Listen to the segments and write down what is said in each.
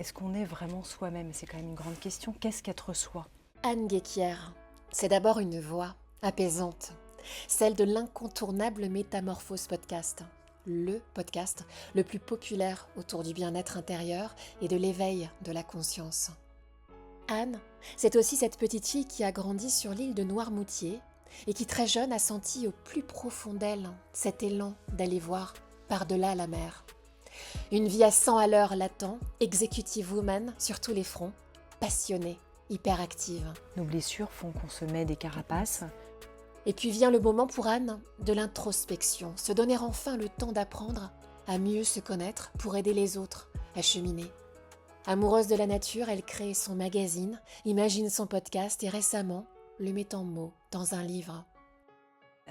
est-ce qu'on est vraiment soi-même? C'est quand même une grande question. Qu'est-ce qu'être soi? Anne Guéquière, c'est d'abord une voix apaisante, celle de l'incontournable Métamorphose podcast, le podcast le plus populaire autour du bien-être intérieur et de l'éveil de la conscience. Anne, c'est aussi cette petite fille qui a grandi sur l'île de Noirmoutier et qui très jeune a senti au plus profond d'elle cet élan d'aller voir par-delà la mer. Une vie à 100 à l'heure l'attend, executive woman sur tous les fronts, passionnée, hyperactive. Nos blessures font qu'on se met des carapaces. Et puis vient le moment pour Anne de l'introspection, se donner enfin le temps d'apprendre à mieux se connaître pour aider les autres à cheminer. Amoureuse de la nature, elle crée son magazine, imagine son podcast et récemment le met en mots dans un livre.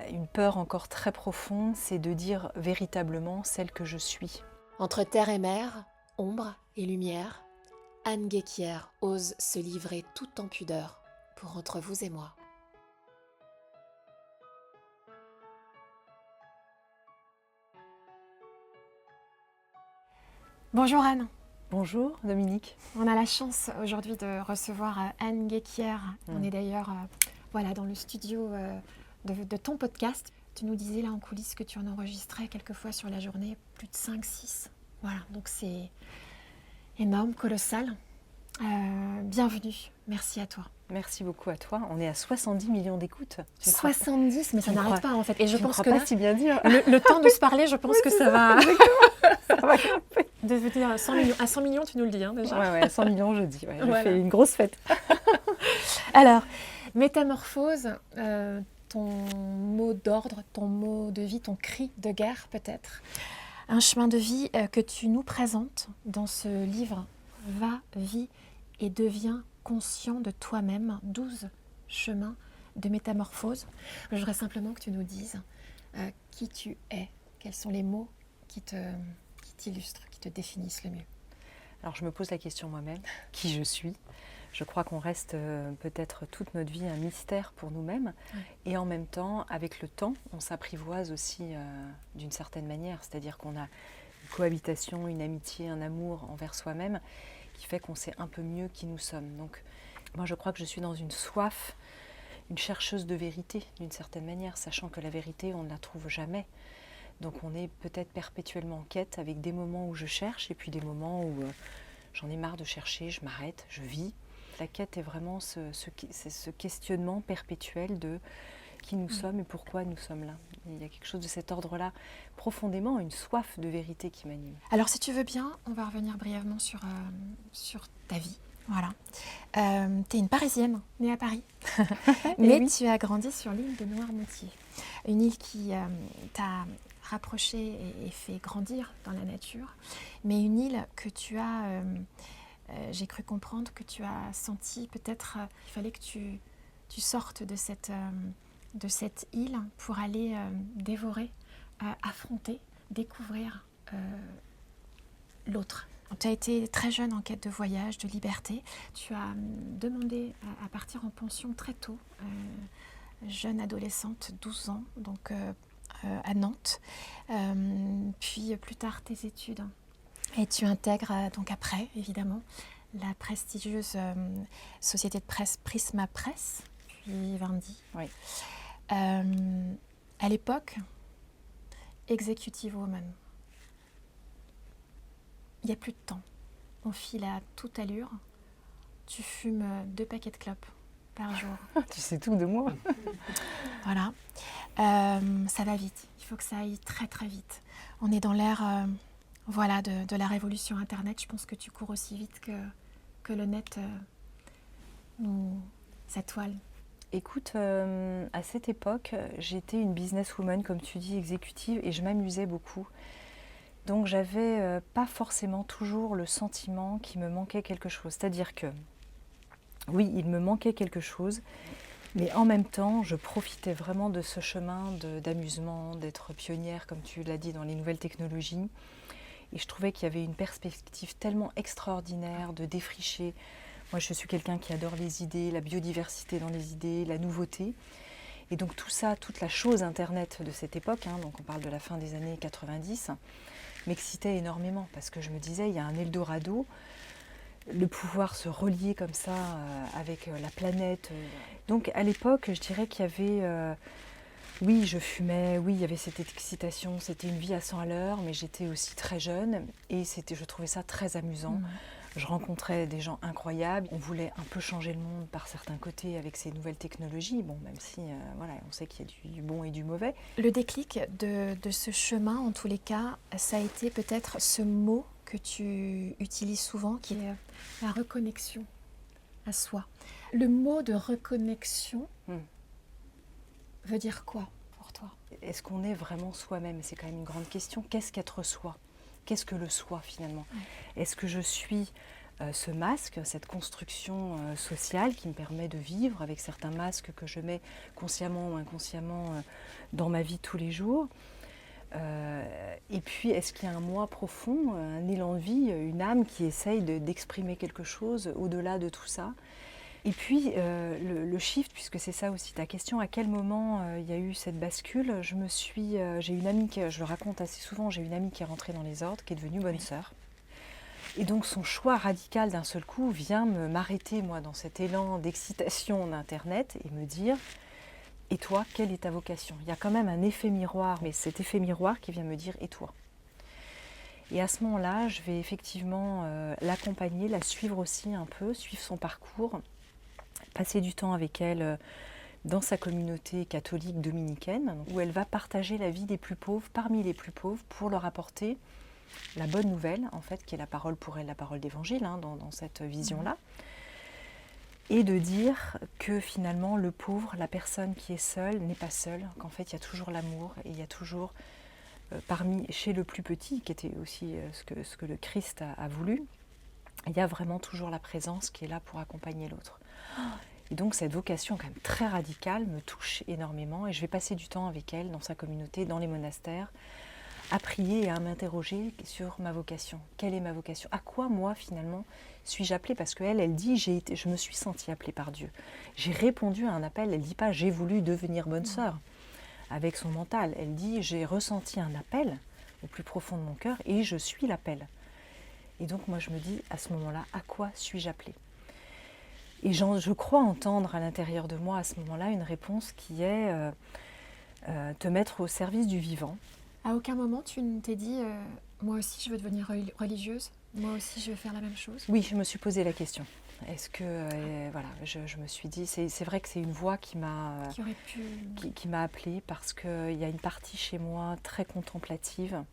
Une peur encore très profonde, c'est de dire véritablement celle que je suis. Entre terre et mer, ombre et lumière, Anne Guéquière ose se livrer tout en pudeur pour entre vous et moi. Bonjour Anne. Bonjour Dominique. On a la chance aujourd'hui de recevoir Anne Guéquière. On est d'ailleurs dans le studio de ton podcast. Tu nous disais là en coulisses que tu en enregistrais quelquefois sur la journée plus de 5-6. Voilà, donc c'est énorme, colossal. Bienvenue, merci à toi. Merci beaucoup à toi. On est à 70 millions d'écoutes. 70, mais ça n'arrête pas en fait. Et je pense que pas si bien dire. Le temps de se parler, je pense que ça va... Ça va grimper. Devenir 100 millions. À 100 millions, tu nous le dis déjà. Ouais, 100 millions, je dis. Ouais, je Voilà. fais une grosse fête. Alors, métamorphose, ton mot d'ordre, ton mot de vie, ton cri de guerre peut-être. Un chemin de vie que tu nous présentes dans ce livre « Va, vis et deviens conscient de toi-même », 12 chemins de métamorphose. Je voudrais simplement que tu nous dises qui tu es, quels sont les mots qui t'illustrent, qui te définissent le mieux. Alors je me pose la question moi-même, qui je suis. Je crois qu'on reste peut-être toute notre vie un mystère pour nous-mêmes. Ouais. Et en même temps, avec le temps, on s'apprivoise aussi d'une certaine manière. C'est-à-dire qu'on a une cohabitation, une amitié, un amour envers soi-même qui fait qu'on sait un peu mieux qui nous sommes. Donc moi je crois que je suis dans une soif, une chercheuse de vérité d'une certaine manière, sachant que la vérité on ne la trouve jamais. Donc on est peut-être perpétuellement en quête avec des moments où je cherche et puis des moments où j'en ai marre de chercher, je m'arrête, je vis. La quête est vraiment ce questionnement perpétuel de qui nous sommes et pourquoi nous sommes là. Et il y a quelque chose de cet ordre-là, profondément, une soif de vérité qui m'anime. Alors si tu veux bien, on va revenir brièvement sur ta vie. Voilà. Tu es une Parisienne, née à Paris, mais oui. Tu as grandi sur l'île de Noirmoutier. Une île qui t'a rapproché et fait grandir dans la nature, mais une île que tu as, j'ai cru comprendre que tu as senti peut-être il fallait que tu sortes de cette île pour aller dévorer, affronter, découvrir l'autre. Tu as été très jeune en quête de voyage, de liberté. Tu as demandé à partir en pension très tôt, jeune adolescente, 12 ans, donc à Nantes, puis plus tard tes études. Et tu intègres donc après, évidemment, la prestigieuse société de presse Prisma Presse, puis Vindy. Oui. À l'époque, executive woman. Il n'y a plus de temps. On file à toute allure. Tu fumes 2 paquets de clopes par jour. Tu sais tout de moi. Voilà. Ça va vite. Il faut que ça aille très très vite. On est dans l'ère de la révolution Internet. Je pense que tu cours aussi vite que le net sa toile. Écoute, à cette époque, j'étais une businesswoman, comme tu dis, exécutive, et je m'amusais beaucoup. Donc j'avais pas forcément toujours le sentiment qu'il me manquait quelque chose. C'est-à-dire que, oui, il me manquait quelque chose, mais en même temps, je profitais vraiment de ce chemin d'amusement, d'être pionnière, comme tu l'as dit, dans les nouvelles technologies. Et je trouvais qu'il y avait une perspective tellement extraordinaire de défricher. Moi, je suis quelqu'un qui adore les idées, la biodiversité dans les idées, la nouveauté. Et donc tout ça, toute la chose Internet de cette époque, donc on parle de la fin des années 90, m'excitait énormément parce que je me disais, il y a un Eldorado le pouvoir se relier comme ça avec la planète. Donc à l'époque, je dirais qu'il y avait, oui, je fumais, oui, il y avait cette excitation, c'était une vie à 100 à l'heure, mais j'étais aussi très jeune et je trouvais ça très amusant. Je rencontrais des gens incroyables, on voulait un peu changer le monde par certains côtés avec ces nouvelles technologies, bon, même si voilà, on sait qu'il y a du bon et du mauvais. Le déclic de ce chemin, en tous les cas, ça a été peut-être ce mot que tu utilises souvent, qui est la reconnexion à soi. Le mot de reconnexion veut dire quoi pour toi? Est-ce qu'on est vraiment soi-même? C'est quand même une grande question. Qu'est-ce qu'être soi? Qu'est-ce que le soi finalement? Est-ce que je suis ce masque, cette construction sociale qui me permet de vivre avec certains masques que je mets consciemment ou inconsciemment dans ma vie tous les jours? Et puis, est-ce qu'il y a un moi profond, un élan de vie, une âme qui essaye d'exprimer quelque chose au-delà de tout ça? Et puis, le shift, puisque c'est ça aussi ta question, à quel moment il y a eu cette bascule? J'ai une amie, je le raconte assez souvent, j'ai une amie qui est rentrée dans les ordres, qui est devenue bonne sœur. Et donc son choix radical d'un seul coup vient m'arrêter, moi, dans cet élan d'excitation d'Internet et me dire « Et toi, quelle est ta vocation ?» Il y a quand même un effet miroir, mais cet effet miroir qui vient me dire « Et toi ?» Et à ce moment-là, je vais effectivement l'accompagner, la suivre aussi un peu, suivre son parcours, passer du temps avec elle dans sa communauté catholique dominicaine, où elle va partager la vie des plus pauvres, parmi les plus pauvres, pour leur apporter la bonne nouvelle, en fait, qui est la parole pour elle, la parole d'évangile, dans cette vision-là. Et de dire que finalement, le pauvre, la personne qui est seule, n'est pas seule, qu'en fait, il y a toujours l'amour et il y a toujours, chez le plus petit, qui était aussi ce que le Christ a voulu, il y a vraiment toujours la présence qui est là pour accompagner l'autre. Et donc cette vocation quand même très radicale me touche énormément et je vais passer du temps avec elle dans sa communauté, dans les monastères, à prier et à m'interroger sur ma vocation. Quelle est ma vocation? À quoi moi finalement suis-je appelée? Parce qu'elle dit je me suis sentie appelée par Dieu. J'ai répondu à un appel, elle ne dit pas j'ai voulu devenir bonne sœur avec son mental. Elle dit j'ai ressenti un appel au plus profond de mon cœur et je suis l'appel. Et donc moi je me dis à ce moment-là, à quoi suis-je appelée? Et je crois entendre à l'intérieur de moi à ce moment-là une réponse qui est te mettre au service du vivant. À aucun moment tu ne t'es dit moi aussi je veux devenir religieuse, moi aussi je veux faire la même chose? Oui, je me suis posé la question. Est-ce que voilà, je me suis dit, c'est vrai que c'est une voix qui m'a appelée parce qu'il y a une partie chez moi très contemplative.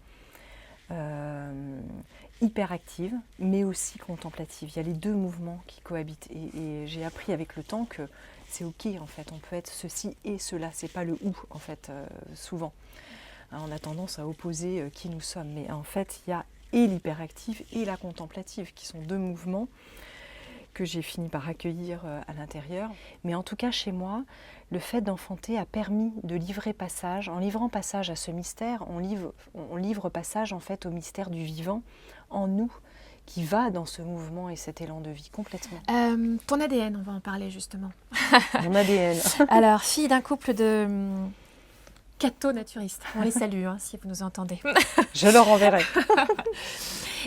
Hyper active, mais aussi contemplative. Il y a les deux mouvements qui cohabitent. Et j'ai appris avec le temps que c'est ok, en fait. On peut être ceci et cela. C'est pas le ou, en fait, souvent. On a tendance à opposer qui nous sommes. Mais en fait, il y a et l'hyperactive et la contemplative, qui sont deux mouvements que j'ai fini par accueillir à l'intérieur. Mais en tout cas, chez moi, le fait d'enfanter a permis de livrer passage. En livrant passage à ce mystère, on livre passage en fait au mystère du vivant en nous, qui va dans ce mouvement et cet élan de vie complètement. Ton ADN, on va en parler justement. Mon ADN. Alors, fille d'un couple de catho-naturistes. On les salue si vous nous entendez. Je leur enverrai.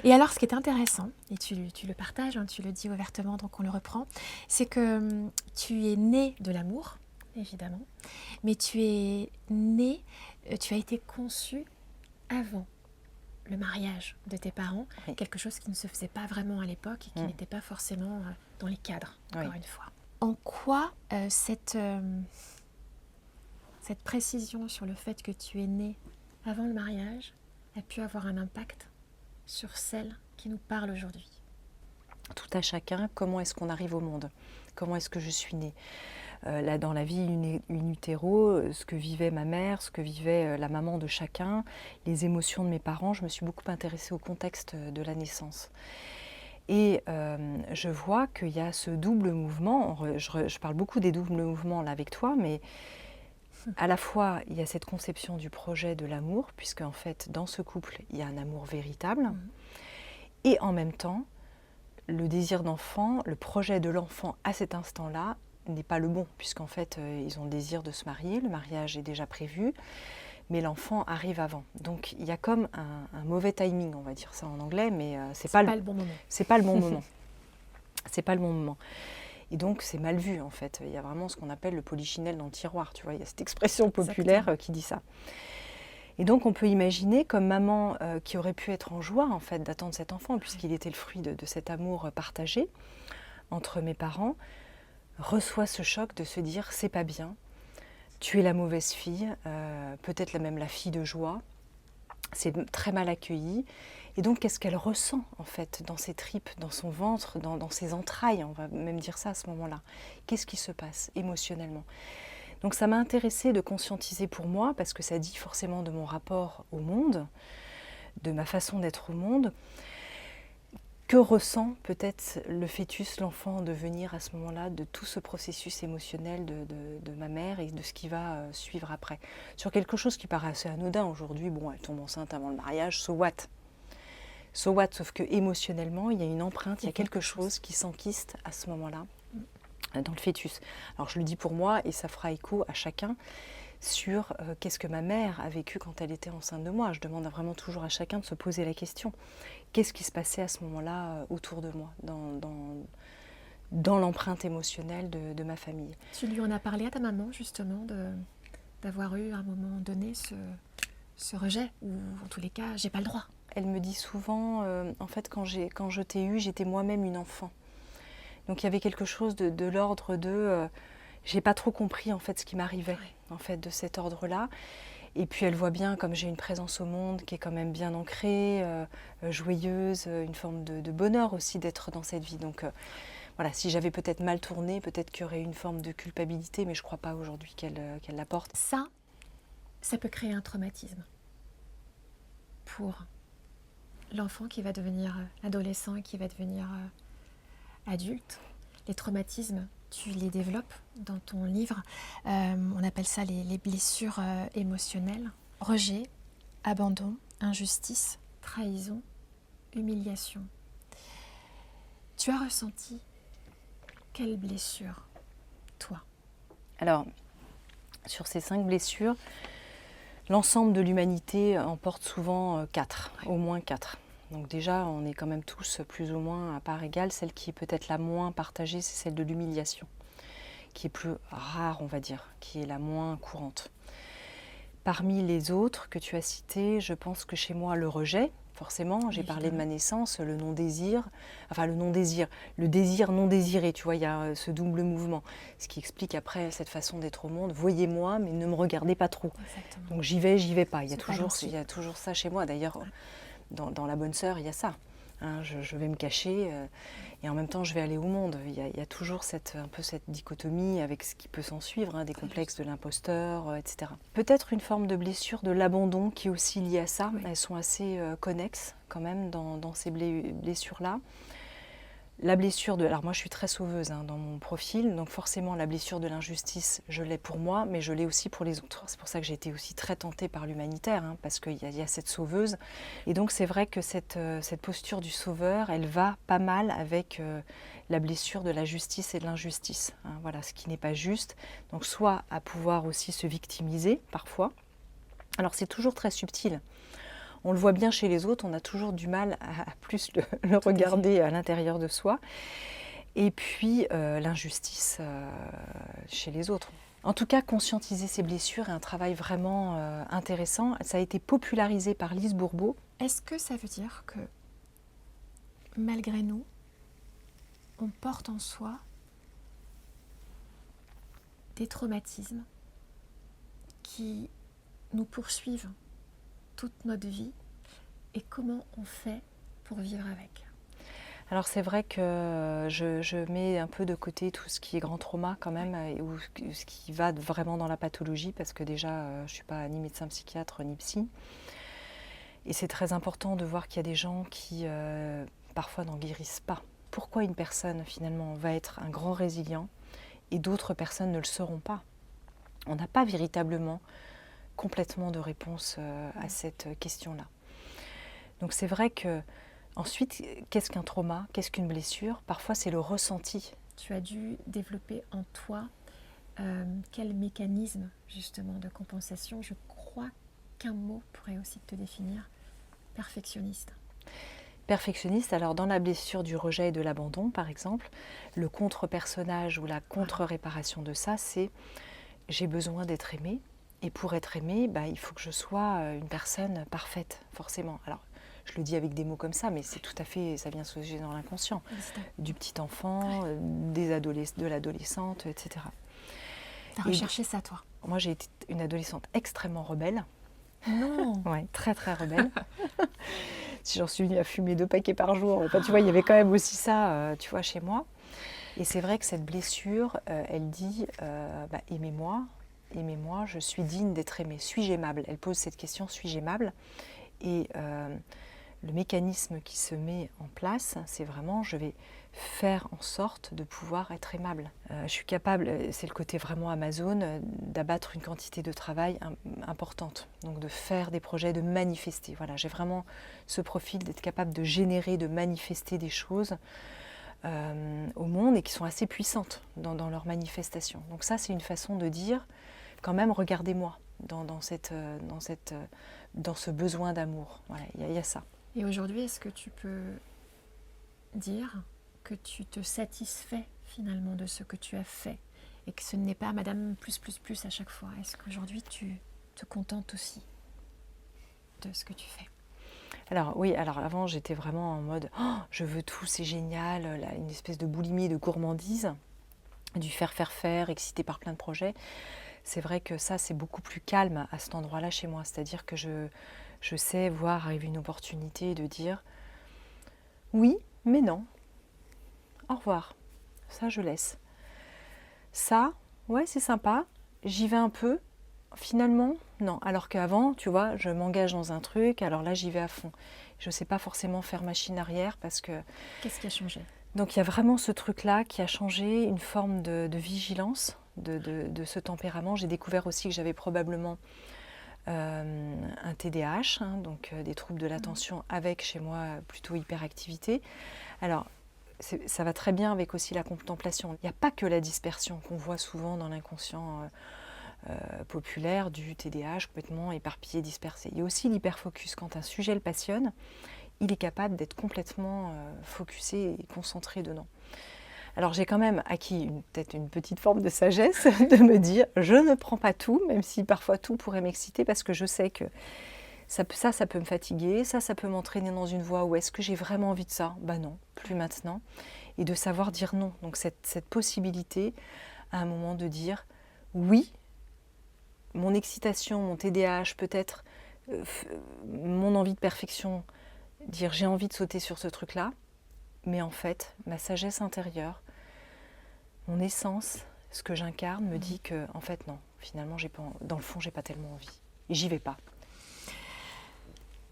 Et alors, ce qui est intéressant, et tu le partages, tu le dis ouvertement, donc on le reprend, c'est que tu es née de l'amour, évidemment, mais tu as été conçue avant le mariage de tes parents, oui. Quelque chose qui ne se faisait pas vraiment à l'époque et qui n'était pas forcément dans les cadres, encore une fois. En quoi cette précision sur le fait que tu es née avant le mariage a pu avoir un impact sur celle qui nous parle aujourd'hui? Tout à chacun, comment est-ce qu'on arrive au monde? Comment est-ce que je suis née? Là, dans la vie in utero, ce que vivait ma mère, ce que vivait la maman de chacun, les émotions de mes parents, je me suis beaucoup intéressée au contexte de la naissance. Et je vois qu'il y a ce double mouvement, je parle beaucoup des doubles mouvements là avec toi, mais à la fois il y a cette conception du projet de l'amour, puisque en fait dans ce couple il y a un amour véritable, et en même temps le désir d'enfant, le projet de l'enfant à cet instant-là n'est pas le bon, puisqu'en fait ils ont le désir de se marier, le mariage est déjà prévu, mais l'enfant arrive avant. Donc il y a comme un mauvais timing, on va dire ça en anglais, mais c'est pas le bon moment. C'est pas le bon moment. C'est pas le bon moment. Et donc, c'est mal vu, en fait. Il y a vraiment ce qu'on appelle le polichinelle dans le tiroir, tu vois. Il y a cette expression populaire qui dit ça. Et donc, on peut imaginer, comme maman qui aurait pu être en joie, en fait, d'attendre cet enfant, puisqu'il était le fruit de cet amour partagé entre mes parents, reçoit ce choc de se dire, c'est pas bien, tu es la mauvaise fille, peut-être même la fille de joie, c'est très mal accueilli. Et donc, qu'est-ce qu'elle ressent, en fait, dans ses tripes, dans son ventre, dans ses entrailles, on va même dire ça à ce moment-là. Qu'est-ce qui se passe émotionnellement? Donc, ça m'a intéressée de conscientiser pour moi, parce que ça dit forcément de mon rapport au monde, de ma façon d'être au monde. Que ressent peut-être le fœtus, l'enfant, de venir à ce moment-là, de tout ce processus émotionnel de ma mère et de ce qui va suivre après? Sur quelque chose qui paraît assez anodin aujourd'hui, bon, elle tombe enceinte avant le mariage, so what? So what? Sauf que émotionnellement, il y a une empreinte, il y a quelque chose qui s'enquiste à ce moment-là dans le fœtus. Alors je le dis pour moi et ça fera écho à chacun sur qu'est-ce que ma mère a vécu quand elle était enceinte de moi. Je demande vraiment toujours à chacun de se poser la question. Qu'est-ce qui se passait à ce moment-là autour de moi, dans l'empreinte émotionnelle de ma famille? Tu lui en as parlé à ta maman, justement, d'avoir eu à un moment donné ce rejet, ou en tous les cas, j'ai pas le droit? Elle me dit souvent, en fait, quand je t'ai eue, j'étais moi-même une enfant. Donc il y avait quelque chose de l'ordre de... j'ai pas trop compris, en fait, ce qui m'arrivait, en fait, de cet ordre-là. Et puis elle voit bien comme j'ai une présence au monde qui est quand même bien ancrée, joyeuse, une forme de bonheur aussi d'être dans cette vie. Donc voilà, si j'avais peut-être mal tourné, peut-être qu'il y aurait une forme de culpabilité, mais je ne crois pas aujourd'hui qu'elle la porte. Ça peut créer un traumatisme pour l'enfant qui va devenir adolescent et qui va devenir adulte. Les traumatismes, tu les développes dans ton livre. On appelle ça les blessures émotionnelles. Rejet, abandon, injustice, trahison, humiliation. Tu as ressenti quelle blessure, toi? Alors, sur ces 5 blessures, l'ensemble de l'humanité en porte souvent 4, au moins 4. Donc déjà, on est quand même tous plus ou moins à part égale. Celle qui est peut-être la moins partagée, c'est celle de l'humiliation, qui est plus rare, on va dire, qui est la moins courante. Parmi les autres que tu as citées, je pense que chez moi, le rejet, forcément, j'ai parlé de ma naissance, le non-désir, le désir non désiré, tu vois, il y a ce double mouvement, ce qui explique après cette façon d'être au monde, voyez-moi, mais ne me regardez pas trop. Exactement. Donc j'y vais pas, il y a toujours ça chez moi, d'ailleurs, dans La Bonne Sœur, il y a ça. Hein, je vais me cacher et en même temps je vais aller au monde. Il y a toujours un peu cette dichotomie avec ce qui peut s'en suivre, hein, des complexes de l'imposteur, etc. Peut-être une forme de blessure de l'abandon qui est aussi liée à ça. Oui. Elles sont assez connexes quand même dans ces blessures-là. La blessure alors moi je suis très sauveuse dans mon profil, donc forcément la blessure de l'injustice, je l'ai pour moi, mais je l'ai aussi pour les autres. C'est pour ça que j'ai été aussi très tentée par l'humanitaire, parce qu'il y a cette sauveuse. Et donc c'est vrai que cette posture du sauveur, elle va pas mal avec la blessure de la justice et de l'injustice. Voilà, ce qui n'est pas juste. Donc soit à pouvoir aussi se victimiser parfois. Alors c'est toujours très subtil. On le voit bien chez les autres, on a toujours du mal à plus le regarder à l'intérieur de soi. Et puis l'injustice chez les autres. En tout cas, conscientiser ces blessures est un travail vraiment intéressant. Ça a été popularisé par Lise Bourbeau. Est-ce que ça veut dire que, malgré nous, on porte en soi des traumatismes qui nous poursuivent toute notre vie, et comment on fait pour vivre avec? Alors c'est vrai que je mets un peu de côté tout ce qui est grand trauma quand même, ou ce qui va vraiment dans la pathologie, parce que déjà je ne suis pas ni médecin psychiatre ni psy. Et c'est très important de voir qu'il y a des gens qui parfois n'en guérissent pas. Pourquoi une personne finalement va être un grand résilient et d'autres personnes ne le seront pas? On n'a pas véritablement complètement de réponse à cette question-là. Donc c'est vrai que ensuite, qu'est-ce qu'un trauma? Qu'est-ce qu'une blessure? Parfois c'est le ressenti. Tu as dû développer en toi quel mécanisme justement de compensation? Je crois qu'un mot pourrait aussi te définir: perfectionniste. Perfectionniste, alors dans la blessure du rejet et de l'abandon, par exemple, le contre-personnage ou la contre-réparation de ça, c'est j'ai besoin d'être aimée. Et pour être aimée, il faut que je sois une personne parfaite, forcément. Alors, je le dis avec des mots comme ça, mais c'est tout à fait, ça vient se loger dans l'inconscient. Du petit enfant, de l'adolescente, etc. T'as recherché ça, toi? Moi, j'ai été une adolescente extrêmement rebelle. Non. Ouais, très très rebelle. Si j'en suis venue à fumer 2 paquets par jour, tu vois, il y avait quand même aussi ça, tu vois, chez moi. Et c'est vrai que cette blessure, elle dit, aimez-moi, aimez-moi, je suis digne d'être aimée. Suis-je aimable? Elle pose cette question, suis-je aimable? Et le mécanisme qui se met en place, c'est vraiment, je vais faire en sorte de pouvoir être aimable. Je suis capable, c'est le côté vraiment Amazon, d'abattre une quantité de travail importante. Donc de faire des projets, de manifester. Voilà, j'ai vraiment ce profil d'être capable de générer, de manifester des choses au monde et qui sont assez puissantes dans leur manifestation. Donc ça, c'est une façon de dire, quand même, regardez-moi dans ce besoin d'amour. Voilà, il y a ça. Et aujourd'hui, est-ce que tu peux dire que tu te satisfais finalement de ce que tu as fait et que ce n'est pas Madame plus à chaque fois? Est-ce qu'aujourd'hui tu te contentes aussi de ce que tu fais? Alors oui, avant j'étais vraiment en mode je veux tout, c'est génial, une espèce de boulimie, de gourmandise, du faire, excité par plein de projets. C'est vrai que ça c'est beaucoup plus calme à cet endroit-là chez moi, c'est-à-dire que je sais voir arriver une opportunité de dire oui, mais non. Au revoir. Ça, je laisse. Ça, ouais, c'est sympa. J'y vais un peu. Finalement, non. Alors qu'avant, tu vois, je m'engage dans un truc. Alors là, j'y vais à fond. Je ne sais pas forcément faire machine arrière parce que... Qu'est-ce qui a changé? Donc, il y a vraiment ce truc-là qui a changé, une forme de vigilance de ce tempérament. J'ai découvert aussi que j'avais probablement un TDAH, donc des troubles de l'attention avec, chez moi, plutôt hyperactivité. Alors, ça va très bien avec aussi la contemplation. Il n'y a pas que la dispersion qu'on voit souvent dans l'inconscient populaire du TDAH complètement éparpillé, dispersé. Il y a aussi l'hyperfocus. Quand un sujet le passionne, il est capable d'être complètement focusé et concentré dedans. Alors j'ai quand même acquis peut-être une petite forme de sagesse de me dire je ne prends pas tout, même si parfois tout pourrait m'exciter, parce que je sais que ça peut me fatiguer, ça peut m'entraîner dans une voie où est-ce que j'ai vraiment envie de ça? Non, plus maintenant. Et de savoir dire non. Donc cette possibilité, à un moment, de dire oui, mon excitation, mon TDAH, peut-être mon envie de perfection, dire j'ai envie de sauter sur ce truc-là, mais en fait, ma sagesse intérieure, mon essence, ce que j'incarne, me dit que, en fait, non, finalement, dans le fond, j'ai pas tellement envie. Et j'y vais pas.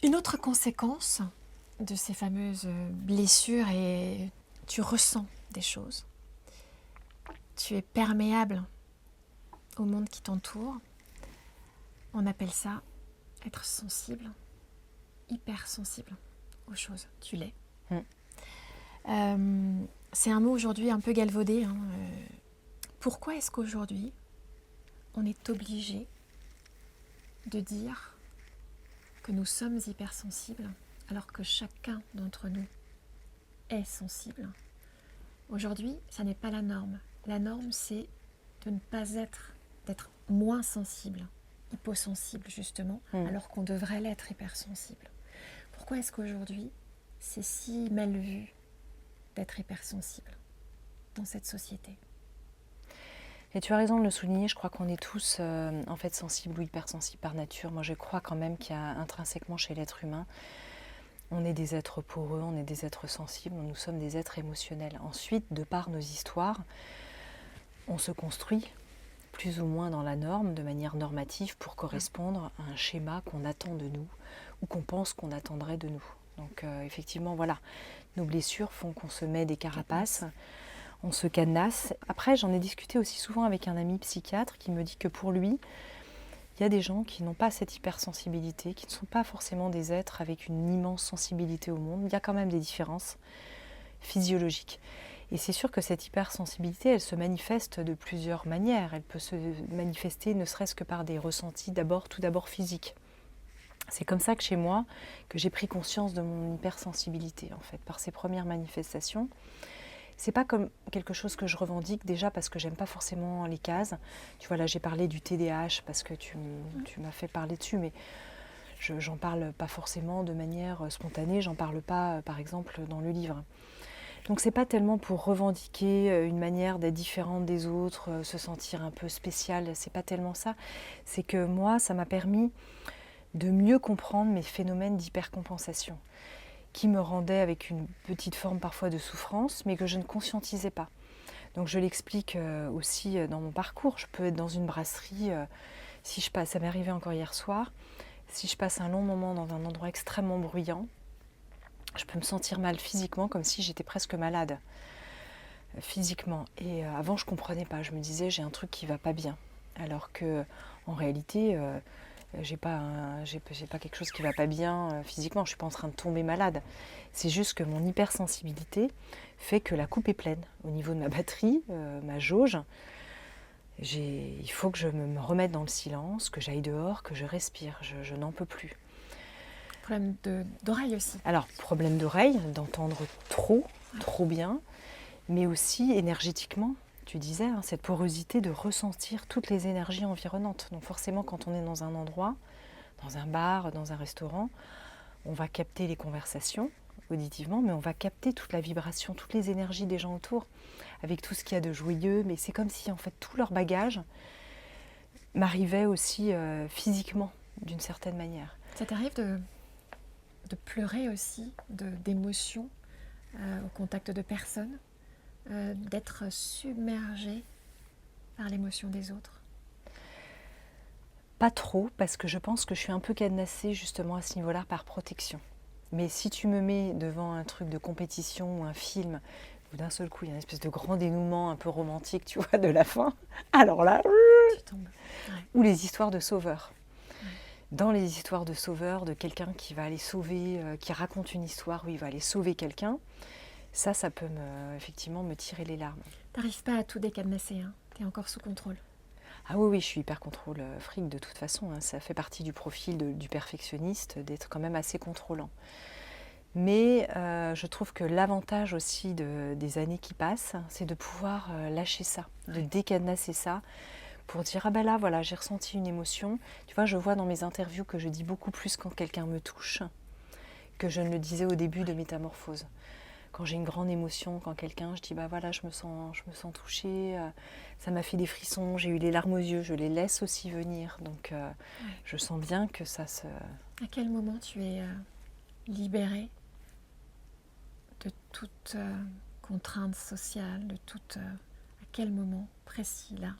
Une autre conséquence de ces fameuses blessures, et tu ressens des choses. Tu es perméable au monde qui t'entoure. On appelle ça être sensible, hypersensible aux choses. Tu l'es. C'est un mot aujourd'hui un peu galvaudé. Pourquoi est-ce qu'aujourd'hui, on est obligé de dire que nous sommes hypersensibles alors que chacun d'entre nous est sensible? Aujourd'hui, ça n'est pas la norme. La norme, c'est de ne pas d'être moins sensible, hyposensible justement, alors qu'on devrait l'être hypersensible. Pourquoi est-ce qu'aujourd'hui, c'est si mal vu d'être hypersensible dans cette société? Et tu as raison de le souligner, je crois qu'on est tous en fait sensibles ou hypersensibles par nature. Moi je crois quand même qu'il y a intrinsèquement chez l'être humain, on est des êtres poreux, on est des êtres sensibles, nous sommes des êtres émotionnels. Ensuite, de par nos histoires, on se construit plus ou moins dans la norme, de manière normative, pour correspondre à un schéma qu'on attend de nous ou qu'on pense qu'on attendrait de nous. Donc effectivement, voilà, nos blessures font qu'on se met des carapaces, on se cadenasse. Après, j'en ai discuté aussi souvent avec un ami psychiatre qui me dit que pour lui, il y a des gens qui n'ont pas cette hypersensibilité, qui ne sont pas forcément des êtres avec une immense sensibilité au monde. Il y a quand même des différences physiologiques. Et c'est sûr que cette hypersensibilité, elle se manifeste de plusieurs manières. Elle peut se manifester ne serait-ce que par des ressentis tout d'abord physiques. C'est comme ça que chez moi, que j'ai pris conscience de mon hypersensibilité, en fait, par ces premières manifestations. C'est pas comme quelque chose que je revendique déjà parce que j'aime pas forcément les cases. Tu vois, là j'ai parlé du TDAH parce que tu m'as fait parler dessus, mais j'en parle pas forcément de manière spontanée, j'en parle pas par exemple dans le livre. Donc c'est pas tellement pour revendiquer une manière d'être différente des autres, se sentir un peu spécial, c'est pas tellement ça. C'est que moi, ça m'a permis de mieux comprendre mes phénomènes d'hypercompensation, qui me rendaient avec une petite forme parfois de souffrance, mais que je ne conscientisais pas. Donc je l'explique aussi dans mon parcours. Je peux être dans une brasserie, si je passe, ça m'est arrivé encore hier soir, si je passe un long moment dans un endroit extrêmement bruyant, je peux me sentir mal physiquement, comme si j'étais presque malade physiquement. Et avant, je ne comprenais pas. Je me disais, j'ai un truc qui ne va pas bien. Alors que, en réalité, j'ai pas quelque chose qui ne va pas bien physiquement. Je ne suis pas en train de tomber malade. C'est juste que mon hypersensibilité fait que la coupe est pleine. Au niveau de ma batterie, ma jauge, il faut que je me remette dans le silence, que j'aille dehors, que je respire. Je n'en peux plus. Problème d'oreille aussi. Alors, problème d'oreille, d'entendre trop bien, mais aussi énergétiquement, tu disais, hein, cette porosité de ressentir toutes les énergies environnantes. Donc forcément, quand on est dans un endroit, dans un bar, dans un restaurant, on va capter les conversations auditivement, mais on va capter toute la vibration, toutes les énergies des gens autour, avec tout ce qu'il y a de joyeux, mais c'est comme si en fait tout leur bagage m'arrivait aussi physiquement, d'une certaine manière. Ça t'arrive de pleurer aussi, d'émotions au contact de personnes, d'être submergée par l'émotion des autres? Pas trop, parce que je pense que je suis un peu cadenassée justement à ce niveau-là par protection. Mais si tu me mets devant un truc de compétition ou un film, où d'un seul coup il y a une espèce de grand dénouement un peu romantique, tu vois, de la fin, alors là, tu tombes. Ouais. Ou les histoires de sauveurs. Dans les histoires de sauveurs, de quelqu'un qui va aller sauver, qui raconte une histoire où il va aller sauver quelqu'un, ça peut effectivement me tirer les larmes. T'arrives pas à tout décadenasser, hein. T'es encore sous contrôle. Ah oui, je suis hyper contrôle fric de toute façon. Hein. Ça fait partie du profil du perfectionniste, d'être quand même assez contrôlant. Mais je trouve que l'avantage aussi des années qui passent, c'est de pouvoir lâcher ça, de décadenasser ça, pour dire, ah ben là, voilà, j'ai ressenti une émotion. Tu vois, je vois dans mes interviews que je dis beaucoup plus quand quelqu'un me touche que je ne le disais au début de Métamorphose. Quand j'ai une grande émotion, quand quelqu'un, je dis, bah voilà, je me sens touchée, ça m'a fait des frissons, j'ai eu les larmes aux yeux, je les laisse aussi venir. Donc, je sens bien que ça se... À quel moment tu es libérée de toute contrainte sociale, à quel moment précis, là,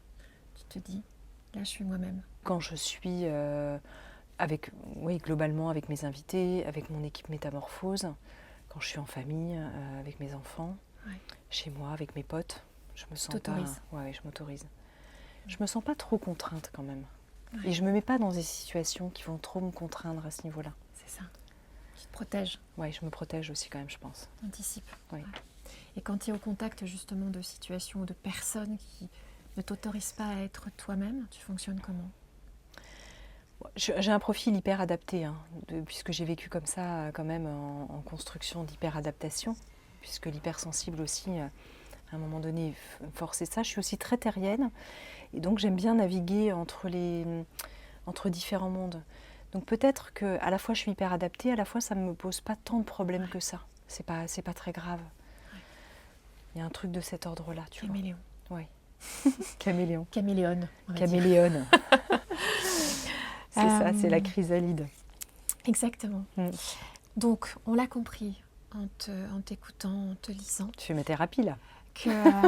tu te dis, là, je suis moi-même? Quand je suis globalement avec mes invités, avec mon équipe Métamorphose, quand je suis en famille, avec mes enfants, chez moi, avec mes potes, je me sens pas... Ouais, je m'autorise. Je me sens pas trop contrainte quand même. Ouais. Et je me mets pas dans des situations qui vont trop me contraindre à ce niveau-là. C'est ça. Tu te protèges. Ouais, je me protège aussi quand même, je pense. Anticipe. Oui. Ouais. Et quand tu es au contact justement de situations ou de personnes qui ne t'autorisent pas à être toi-même, tu fonctionnes comment? J'ai un profil hyper adapté, hein, puisque j'ai vécu comme ça quand même en construction d'hyper-adaptation, puisque l'hypersensible aussi, à un moment donné, forçait ça. Je suis aussi très terrienne, et donc j'aime bien naviguer entre différents mondes. Donc peut-être qu'à la fois je suis hyper adaptée, à la fois ça ne me pose pas tant de problèmes que ça. C'est pas très grave. Ouais. Il y a un truc de cet ordre-là, tu vois. Caméléon. Oui. Caméléon. Caméléone. Caméléone. C'est ça, c'est la chrysalide. Exactement. Donc, on l'a compris en t'écoutant, en te lisant. Tu fais ma thérapie, là.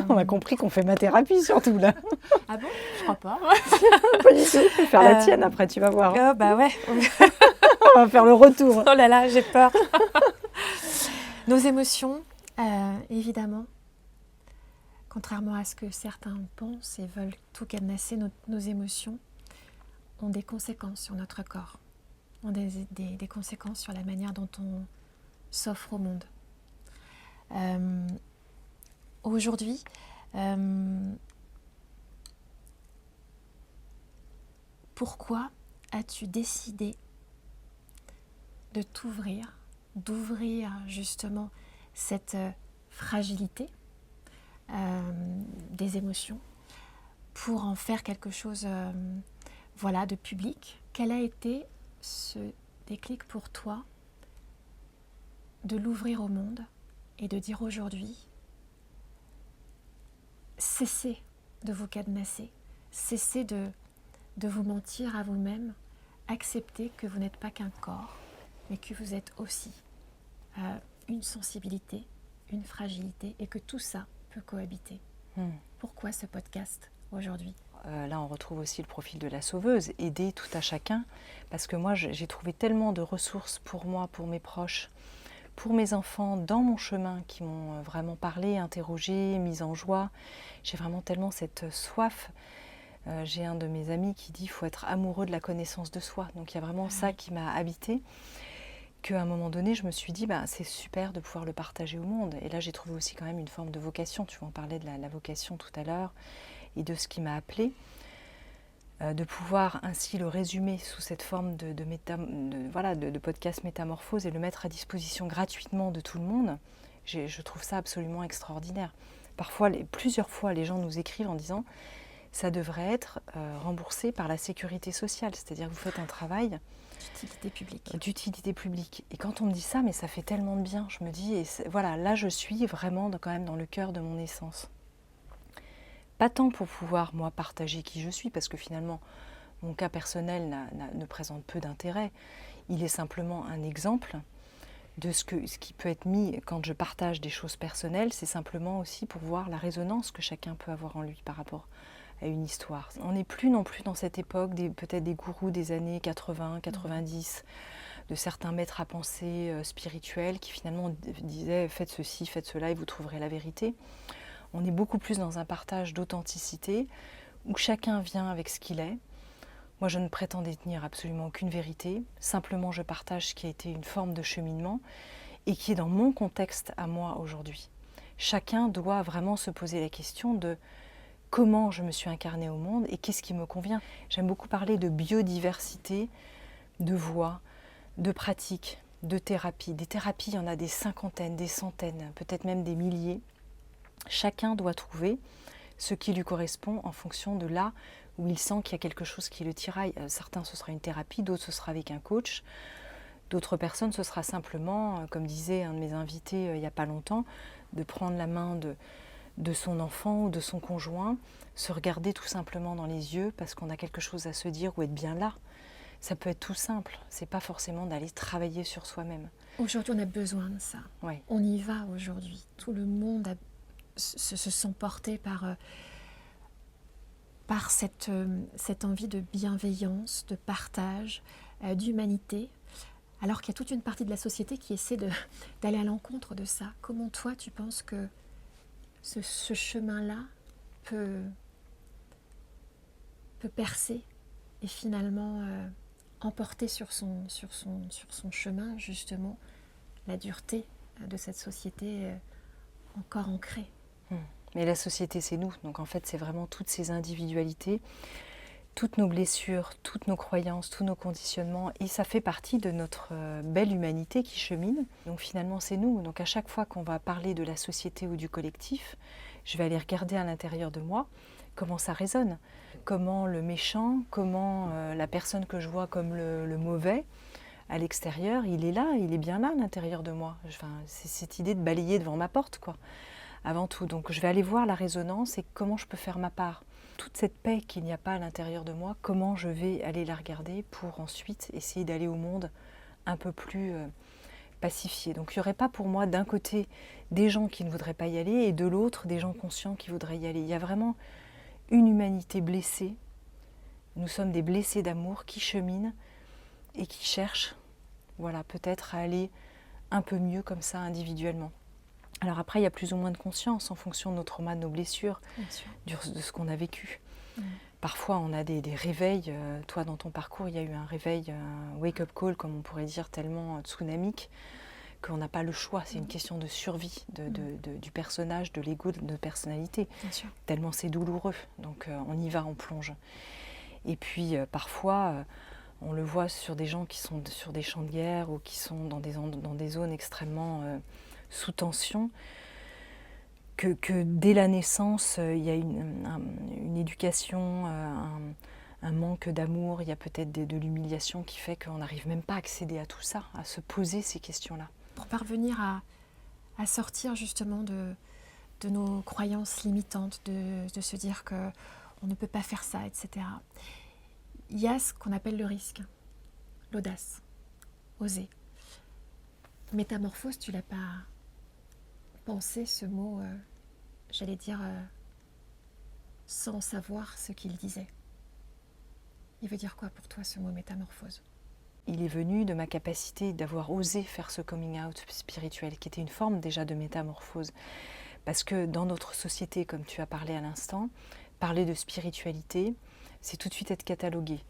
On a compris qu'on fait ma thérapie, surtout, là. Ah bon? Je crois pas. Pas du tout. Je vais faire la tienne, après, tu vas voir. Bah ouais. On va faire le retour. Oh là là, j'ai peur. Nos émotions, évidemment, contrairement à ce que certains pensent et veulent tout cadenasser, nos émotions ont des conséquences sur notre corps, ont des conséquences sur la manière dont on s'offre au monde. Aujourd'hui, pourquoi as-tu décidé de t'ouvrir, d'ouvrir justement cette fragilité des émotions pour en faire quelque chose de public. Quel a été ce déclic pour toi de l'ouvrir au monde et de dire aujourd'hui, cessez de vous cadenasser, cessez de vous mentir à vous-même, acceptez que vous n'êtes pas qu'un corps, mais que vous êtes aussi une sensibilité, une fragilité, et que tout ça peut cohabiter. Pourquoi ce podcast aujourd'hui ? Là, on retrouve aussi le profil de la sauveuse, aider tout à chacun, parce que moi, j'ai trouvé tellement de ressources pour moi, pour mes proches, pour mes enfants, dans mon chemin, qui m'ont vraiment parlé, interrogé, mise en joie. J'ai vraiment tellement cette soif. J'ai un de mes amis qui dit qu'il faut être amoureux de la connaissance de soi. Donc il y a vraiment ça qui m'a habité, qu'à un moment donné, je me suis dit, c'est super de pouvoir le partager au monde. Et là, j'ai trouvé aussi quand même une forme de vocation. Tu vois, on parlait de la vocation tout à l'heure et de ce qui m'a appelée. De pouvoir ainsi le résumer sous cette forme de podcast métamorphose et le mettre à disposition gratuitement de tout le monde, je trouve ça absolument extraordinaire. Parfois, plusieurs fois, les gens nous écrivent en disant ça devrait être remboursé par la sécurité sociale, c'est-à-dire que vous faites un travail d'utilité publique. Et quand on me dit ça, mais ça fait tellement de bien, je me dis, là je suis vraiment quand même dans le cœur de mon essence. Pas tant pour pouvoir, moi, partager qui je suis, parce que finalement, mon cas personnel ne présente peu d'intérêt. Il est simplement un exemple de ce qui peut être mis quand je partage des choses personnelles. C'est simplement aussi pour voir la résonance que chacun peut avoir en lui par rapport à une histoire. On n'est plus non plus dans cette époque, peut-être des gourous des années 80, 90, de certains maîtres à penser spirituels qui finalement disaient « faites ceci, faites cela et vous trouverez la vérité ». On est beaucoup plus dans un partage d'authenticité où chacun vient avec ce qu'il est. Moi, je ne prétends détenir absolument aucune vérité. Simplement, je partage ce qui a été une forme de cheminement et qui est dans mon contexte à moi aujourd'hui. Chacun doit vraiment se poser la question de comment je me suis incarnée au monde et qu'est-ce qui me convient. J'aime beaucoup parler de biodiversité, de voies, de pratiques, de thérapies. Des thérapies, il y en a des cinquantaines, des centaines, peut-être même des milliers. Chacun doit trouver ce qui lui correspond en fonction de là où il sent qu'il y a quelque chose qui le tiraille. Certains, ce sera une thérapie, d'autres, ce sera avec un coach. D'autres personnes, ce sera simplement, comme disait un de mes invités il n'y a pas longtemps, de prendre la main de son enfant ou de son conjoint, se regarder tout simplement dans les yeux parce qu'on a quelque chose à se dire ou être bien là. Ça peut être tout simple, c'est pas forcément d'aller travailler sur soi-même. Aujourd'hui, on a besoin de ça. Ouais. On y va aujourd'hui. Tout le monde se sent porté par cette envie de bienveillance, de partage, d'humanité, alors qu'il y a toute une partie de la société qui essaie d'aller à l'encontre de ça. Comment toi, tu penses que ce chemin-là peut percer et finalement emporter sur son chemin, justement, la dureté de cette société encore ancrée. Mais la société, c'est nous. Donc en fait, c'est vraiment toutes ces individualités, toutes nos blessures, toutes nos croyances, tous nos conditionnements. Et ça fait partie de notre belle humanité qui chemine. Donc finalement, c'est nous. Donc à chaque fois qu'on va parler de la société ou du collectif, je vais aller regarder à l'intérieur de moi comment ça résonne. Comment le méchant, comment la personne que je vois comme le mauvais, à l'extérieur, il est là, il est bien là à l'intérieur de moi. Enfin, c'est cette idée de balayer devant ma porte, quoi. Avant tout. Donc je vais aller voir la résonance et comment je peux faire ma part. Toute cette paix qu'il n'y a pas à l'intérieur de moi, comment je vais aller la regarder pour ensuite essayer d'aller au monde un peu plus pacifié. Donc il n'y aurait pas pour moi d'un côté des gens qui ne voudraient pas y aller et de l'autre des gens conscients qui voudraient y aller. Il y a vraiment une humanité blessée. Nous sommes des blessés d'amour qui cheminent et qui cherchent, peut-être à aller un peu mieux comme ça individuellement. Alors après, il y a plus ou moins de conscience en fonction de nos traumas, de nos blessures, de ce qu'on a vécu. Parfois, on a des réveils. Toi, dans ton parcours, il y a eu un réveil, un wake-up call, comme on pourrait dire, tellement tsunamique, qu'on n'a pas le choix. C'est une question de survie du personnage, de l'ego, de personnalité. Tellement c'est douloureux. Donc on y va, on plonge. Et puis parfois, On le voit sur des gens qui sont sur des champs de guerre ou qui sont dans des zones extrêmement sous tension, que dès la naissance, il y a une éducation, un manque d'amour, il y a peut-être de l'humiliation qui fait qu'on n'arrive même pas à accéder à tout ça, à se poser ces questions-là. Pour parvenir à sortir justement de nos croyances limitantes, de se dire qu'on ne peut pas faire ça, etc. Il y a ce qu'on appelle le risque, l'audace, oser. Métamorphose, tu l'as pas pensé ce mot, j'allais dire, sans savoir ce qu'il disait. Il veut dire quoi pour toi ce mot métamorphose ? Il est venu de ma capacité d'avoir osé faire ce coming out spirituel, qui était une forme déjà de métamorphose. Parce que dans notre société, comme tu as parlé à l'instant, parler de spiritualité, c'est tout de suite être catalogué.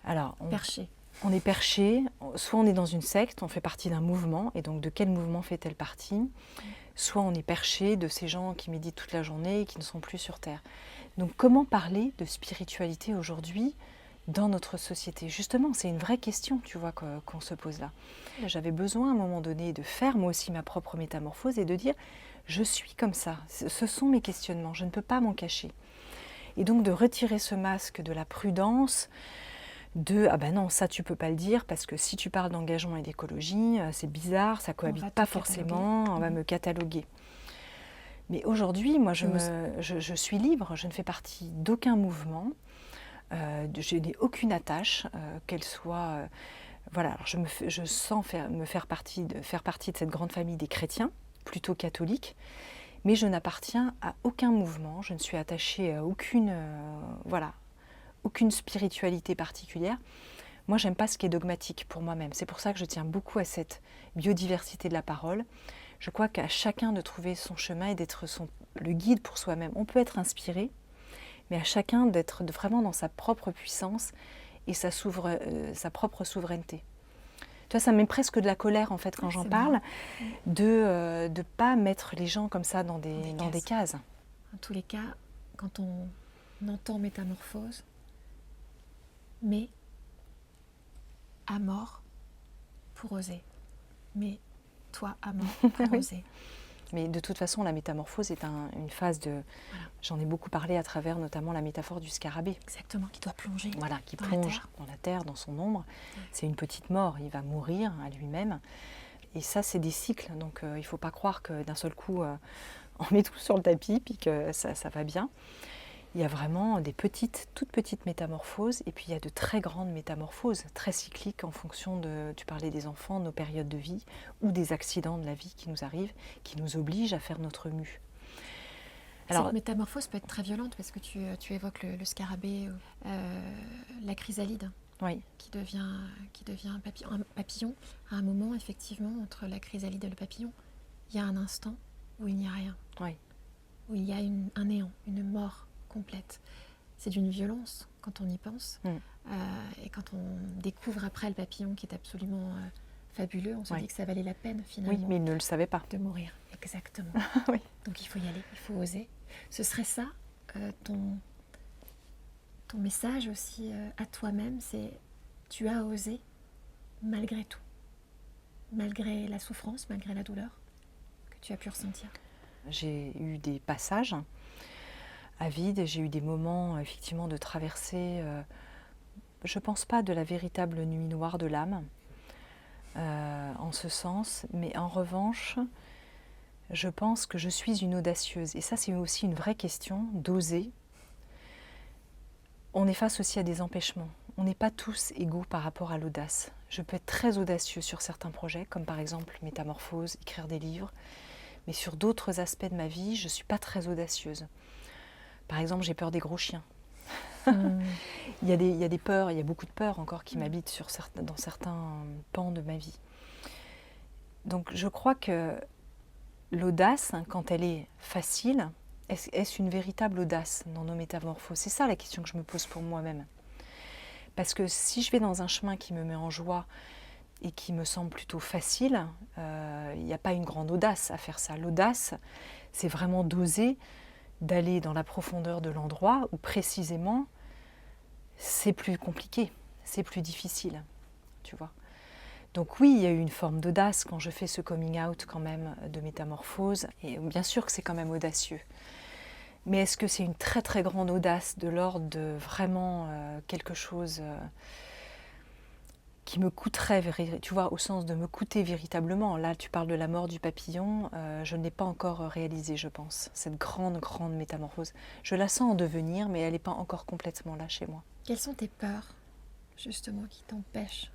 Alors, Perché. On est perché, soit on est dans une secte, on fait partie d'un mouvement, et donc de quel mouvement fait-elle partie ? Soit on est perché de ces gens qui méditent toute la journée et qui ne sont plus sur Terre. Donc comment parler de spiritualité aujourd'hui dans notre société ? Justement, c'est une vraie question, tu vois, qu'on se pose là. J'avais besoin à un moment donné de faire moi aussi ma propre métamorphose et de dire « je suis comme ça, ce sont mes questionnements, je ne peux pas m'en cacher ». Et donc de retirer ce masque de la prudence, de « ah ben non, ça tu peux pas le dire parce que si tu parles d'engagement et d'écologie, c'est bizarre, ça cohabite pas forcément, on va me cataloguer ». Mais aujourd'hui, moi je suis libre, je ne fais partie d'aucun mouvement, je n'ai aucune attache, qu'elle soit... voilà, alors je sens faire partie de cette grande famille des chrétiens, plutôt catholiques, mais je n'appartiens à aucun mouvement, je ne suis attachée à aucune spiritualité particulière. Moi, j'aime pas ce qui est dogmatique pour moi-même. C'est pour ça que je tiens beaucoup à cette biodiversité de la parole. Je crois qu'à chacun de trouver son chemin et d'être le guide pour soi-même. On peut être inspiré, mais à chacun d'être vraiment dans sa propre puissance et sa propre souveraineté. Tu vois, ça me met presque de la colère en fait quand j'en parle, de ne pas mettre les gens comme ça dans des cases. En tous les cas, quand on entend métamorphose, mais à mort pour oser. Mais toi, à mort pour oser. Mais de toute façon, la métamorphose est une phase de... Voilà. J'en ai beaucoup parlé à travers notamment la métaphore du scarabée. Exactement, qui doit plonger. Voilà, qui plonge dans la terre, dans son ombre. Ouais. C'est une petite mort, il va mourir à lui-même. Et ça, c'est des cycles. Donc, il ne faut pas croire que d'un seul coup, on met tout sur le tapis puis que ça va bien. Il y a vraiment toutes petites métamorphoses. Et puis, il y a de très grandes métamorphoses, très cycliques en fonction de, tu parlais des enfants, de nos périodes de vie ou des accidents de la vie qui nous arrivent, qui nous obligent à faire notre mue. Alors, cette métamorphose peut être très violente parce que tu évoques le scarabée, la chrysalide, oui. qui devient un papillon. À un moment, effectivement, entre la chrysalide et le papillon, il y a un instant où il n'y a rien, oui. Où il y a un néant, une mort complète. C'est d'une violence quand on y pense. Et quand on découvre après le papillon qui est absolument fabuleux, on se dit que ça valait la peine finalement. Oui, mais il ne le savait pas. De mourir, exactement. Oui. Donc il faut y aller, il faut oser. Ce serait ça, ton message aussi à toi-même, c'est tu as osé malgré tout, malgré la souffrance, malgré la douleur que tu as pu ressentir. J'ai eu des passages à vide, j'ai eu des moments effectivement de traversée, je ne pense pas de la véritable nuit noire de l'âme, en ce sens, mais en revanche, je pense que je suis une audacieuse. Et ça, c'est aussi une vraie question, d'oser. On est face aussi à des empêchements. On n'est pas tous égaux par rapport à l'audace. Je peux être très audacieux sur certains projets, comme par exemple métamorphose, écrire des livres, mais sur d'autres aspects de ma vie, je ne suis pas très audacieuse. Par exemple, j'ai peur des gros chiens. Il y a des peurs, il y a beaucoup de peurs encore qui m'habitent dans certains pans de ma vie. Donc je crois que l'audace, quand elle est facile, est-ce une véritable audace dans nos métamorphoses ? C'est ça la question que je me pose pour moi-même. Parce que si je vais dans un chemin qui me met en joie et qui me semble plutôt facile, il n'y a pas une grande audace à faire ça. L'audace, c'est vraiment d'oser, d'aller dans la profondeur de l'endroit où précisément c'est plus compliqué. c'est plus difficile, tu vois. Donc oui, il y a eu une forme d'audace quand je fais ce coming out quand même de métamorphose. Et bien sûr que c'est quand même audacieux. Mais est-ce que c'est une très très grande audace de l'ordre de vraiment quelque chose qui me coûterait, tu vois, au sens de me coûter véritablement. Là, tu parles de la mort du papillon, je ne l'ai pas encore réalisée, je pense, cette grande, grande métamorphose. Je la sens en devenir, mais elle n'est pas encore complètement là chez moi. Quelles sont tes peurs, justement, qui t'empêchent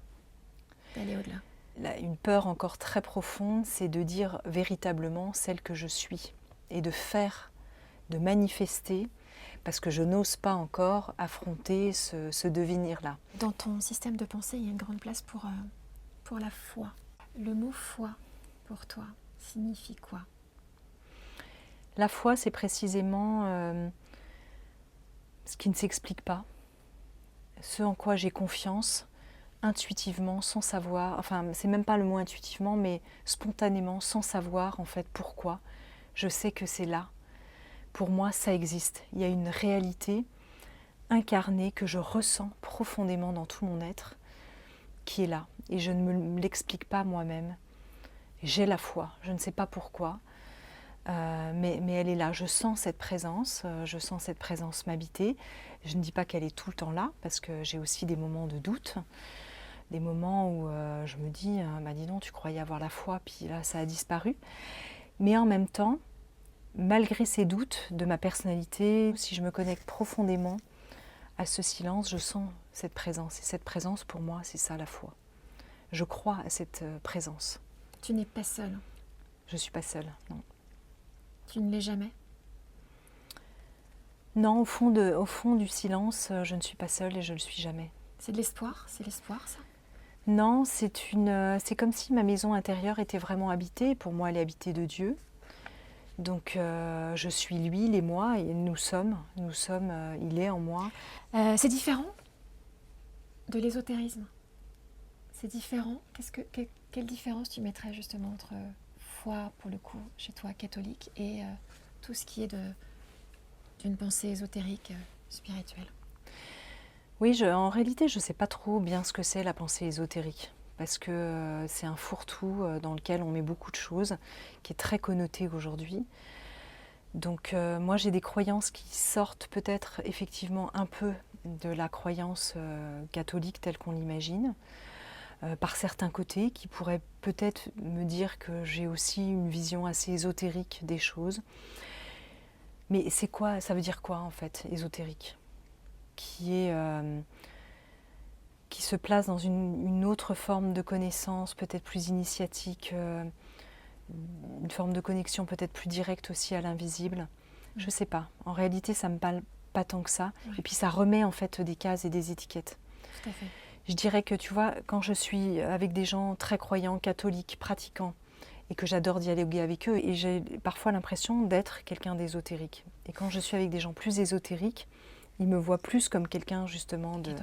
d'aller au-delà? Une peur encore très profonde, c'est de dire véritablement celle que je suis et de faire, de manifester, parce que je n'ose pas encore affronter ce devenir-là. Dans ton système de pensée, il y a une grande place pour la foi. Le mot foi, pour toi, signifie quoi? La foi, c'est précisément ce qui ne s'explique pas, ce en quoi j'ai confiance, intuitivement, sans savoir, enfin, c'est même pas le mot intuitivement, mais spontanément, sans savoir en fait pourquoi. Je sais que c'est là. Pour moi, ça existe. Il y a une réalité incarnée que je ressens profondément dans tout mon être, qui est là. Et je ne me l'explique pas moi-même. J'ai la foi, je ne sais pas pourquoi, mais elle est là. Je sens cette présence m'habiter. Je ne dis pas qu'elle est tout le temps là, parce que j'ai aussi des moments de doute, des moments où je me dis, dis donc, tu croyais avoir la foi, puis là, ça a disparu. Mais en même temps, malgré ces doutes de ma personnalité, si je me connecte profondément à ce silence, je sens cette présence. Et cette présence, pour moi, c'est ça la foi. Je crois à cette présence. Tu n'es pas seule. Je ne suis pas seule, non. Tu ne l'es jamais? Non, au fond du silence, je ne suis pas seule et je ne le suis jamais. C'est de l'espoir? C'est l'espoir, ça? Non, c'est comme si ma maison intérieure était vraiment habitée. Pour moi, elle est habitée de Dieu. Donc je suis lui, il est moi, et nous sommes, il est en moi. C'est différent de l'ésotérisme? C'est différent? Quelle différence tu mettrais justement entre foi, pour le coup, chez toi, catholique, et tout ce qui est d'une pensée ésotérique, spirituelle? Oui, en réalité, je ne sais pas trop bien ce que c'est la pensée ésotérique, parce que c'est un fourre-tout dans lequel on met beaucoup de choses, qui est très connoté aujourd'hui. Donc moi, j'ai des croyances qui sortent peut-être effectivement un peu de la croyance catholique telle qu'on l'imagine, par certains côtés, qui pourraient peut-être me dire que j'ai aussi une vision assez ésotérique des choses. Mais c'est quoi, ça veut dire quoi en fait, ésotérique ? Qui se place dans une autre forme de connaissance, peut-être plus initiatique, une forme de connexion peut-être plus directe aussi à l'invisible. Je ne sais pas. En réalité, ça ne me parle pas tant que ça. Ouais. Et puis ça remet en fait des cases et des étiquettes. Tout à fait. Je dirais que tu vois, quand je suis avec des gens très croyants, catholiques, pratiquants, et que j'adore dialoguer avec eux, et j'ai parfois l'impression d'être quelqu'un d'ésotérique. Et quand je suis avec des gens plus ésotériques, ils me voient plus comme quelqu'un justement de...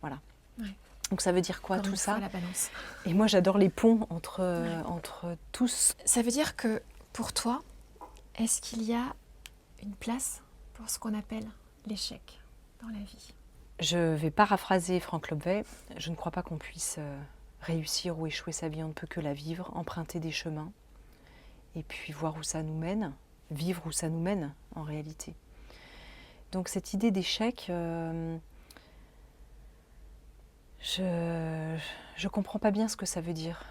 Voilà. Ouais. Donc ça veut dire quoi comme tout ça? La balance. Et moi j'adore les ponts entre tous. Ça veut dire que pour toi, est-ce qu'il y a une place pour ce qu'on appelle l'échec dans la vie? Je vais paraphraser Franck Lobvet. Je ne crois pas qu'on puisse réussir ou échouer sa vie, on ne peut que la vivre, emprunter des chemins et puis voir où ça nous mène, vivre où ça nous mène en réalité. Donc cette idée d'échec, je comprends pas bien ce que ça veut dire.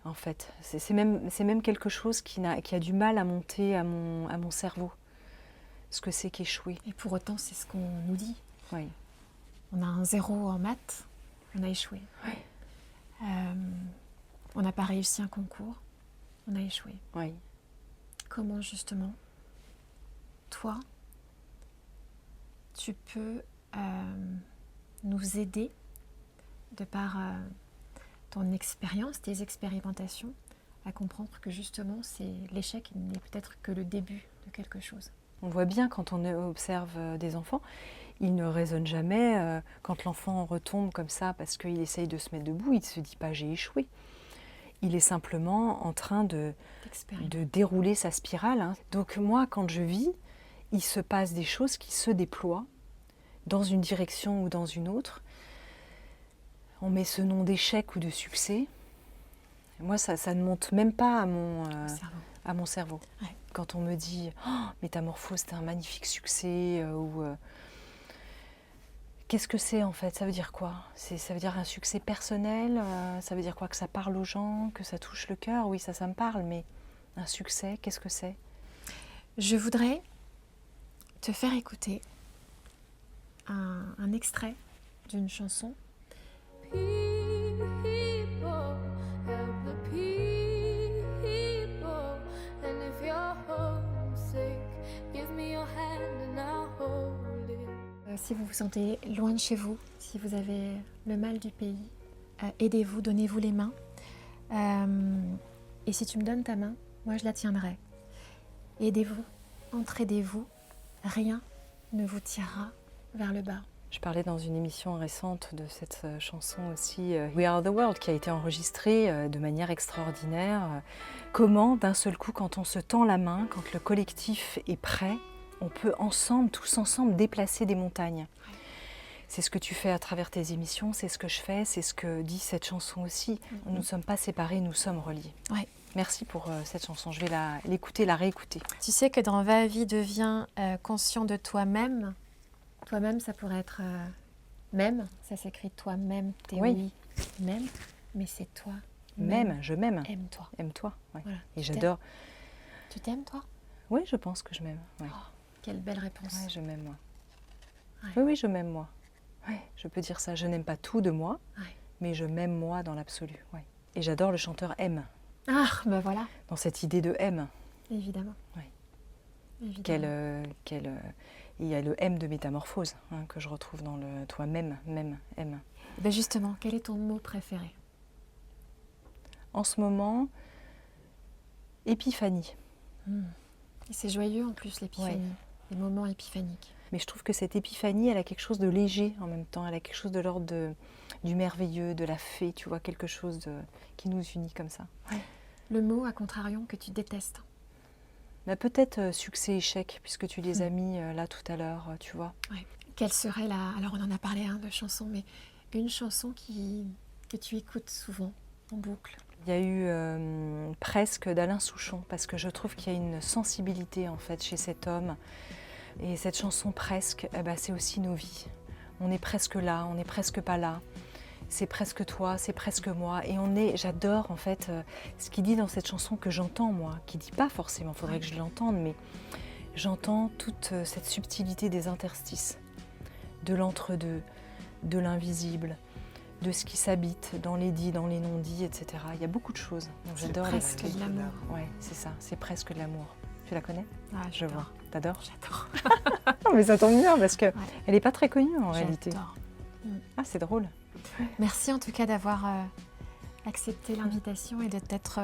En fait, c'est même quelque chose qui a du mal à monter à mon cerveau. Ce que c'est qu'échouer. Et pour autant, c'est ce qu'on nous dit. Oui. On a un 0 en maths, on a échoué. Oui. On n'a pas réussi un concours, on a échoué. Oui. Comment justement, toi, tu peux nous aider de par ton expérience, tes expérimentations, à comprendre que justement, l'échec n'est peut-être que le début de quelque chose. On voit bien quand on observe des enfants, ils ne raisonnent jamais. Quand l'enfant retombe comme ça parce qu'il essaye de se mettre debout, il ne se dit pas « j'ai échoué ». Il est simplement en train de dérouler sa spirale. Hein. Donc moi, quand je vis, il se passe des choses qui se déploient dans une direction ou dans une autre. on met ce nom d'échec ou de succès, moi, ça ne monte même pas à mon cerveau. Ouais. Quand on me dit « Métamorphose, c'était un magnifique succès » qu'est-ce que c'est en fait? Ça veut dire quoi? Ça veut dire un succès personnel? Ça veut dire quoi? Que ça parle aux gens? Que ça touche le cœur? Oui, ça me parle, mais un succès, qu'est-ce que c'est? Je voudrais te faire écouter un extrait d'une chanson. Si vous vous sentez loin de chez vous, si vous avez le mal du pays, aidez-vous, donnez-vous les mains. Et si tu me donnes ta main, moi je la tiendrai. Aidez-vous, entraidez-vous, rien ne vous tirera vers le bas. Je parlais dans une émission récente de cette chanson aussi, We Are the World, qui a été enregistrée de manière extraordinaire. Comment, d'un seul coup, quand on se tend la main, quand le collectif est prêt, on peut ensemble, tous ensemble, déplacer des montagnes. C'est ce que tu fais à travers tes émissions, c'est ce que je fais, c'est ce que dit cette chanson aussi. Nous ne sommes pas séparés, nous sommes reliés. Ouais. Merci pour cette chanson, je vais l'écouter, la réécouter. Tu sais que dans Va vie, deviens conscient de toi-même. Toi-même, ça pourrait être même, ça s'écrit toi-même, Oui. même, mais c'est toi. Même, je m'aime. Aime-toi. Aime-toi, ouais. Voilà, Et tu j'adore. Tu t'aimes, toi? Oui, je pense que je m'aime. Ouais. Oh, quelle belle réponse. Ouais, je m'aime, moi. Ouais. Oui, je m'aime, moi. Ouais, je peux dire ça. Je n'aime pas tout de moi, mais je m'aime, moi, dans l'absolu. Ouais. Et j'adore le chanteur M. Ah, ben voilà. Dans cette idée de M. Évidemment. Ouais. Évidemment. Il y a le M de métamorphose que je retrouve dans le toi-même, même, M. Ben justement, quel est ton mot préféré? En ce moment, épiphanie. Et c'est joyeux en plus, l'épiphanie. Les moments épiphaniques. Mais je trouve que cette épiphanie, elle a quelque chose de léger en même temps. Elle a quelque chose de l'ordre du merveilleux, de la fée, tu vois, quelque chose qui nous unit comme ça. Ouais. Le mot, à contrarion, que tu détestes? Bah, peut-être succès-échec, puisque tu les as mis là tout à l'heure, tu vois. Ouais. Quelle serait alors on en a parlé de chansons, mais une chanson que tu écoutes souvent, en boucle? Il y a eu Presque d'Alain Souchon, parce que je trouve qu'il y a une sensibilité en fait chez cet homme. Et cette chanson Presque, c'est aussi nos vies. On est presque là, on n'est presque pas là. C'est presque toi, c'est presque moi. Et j'adore en fait ce qu'il dit dans cette chanson que j'entends moi, qui dit pas forcément, il faudrait que je l'entende, mais j'entends toute cette subtilité des interstices, de l'entre-deux, de l'invisible, de ce qui s'habite dans les dits, dans les non-dits, etc. Il y a beaucoup de choses. Donc j'adore les presque de l'amour. Ouais, c'est ça, c'est presque de l'amour. Tu la connais? Ah, je vois. T'adores? J'adore. Non, mais ça tombe bien parce que elle n'est pas très connue en réalité. J'adore. Ah, c'est drôle. Merci en tout cas d'avoir accepté l'invitation et de t'être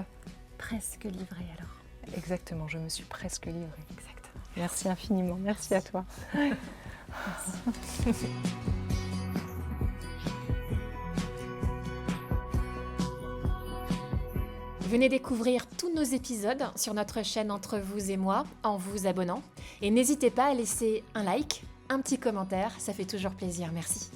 presque livrée alors. Exactement, je me suis presque livrée. Exactement. Merci infiniment, merci à toi. Merci. Venez découvrir tous nos épisodes sur notre chaîne Entre vous et moi en vous abonnant. Et n'hésitez pas à laisser un like, un petit commentaire, ça fait toujours plaisir. Merci.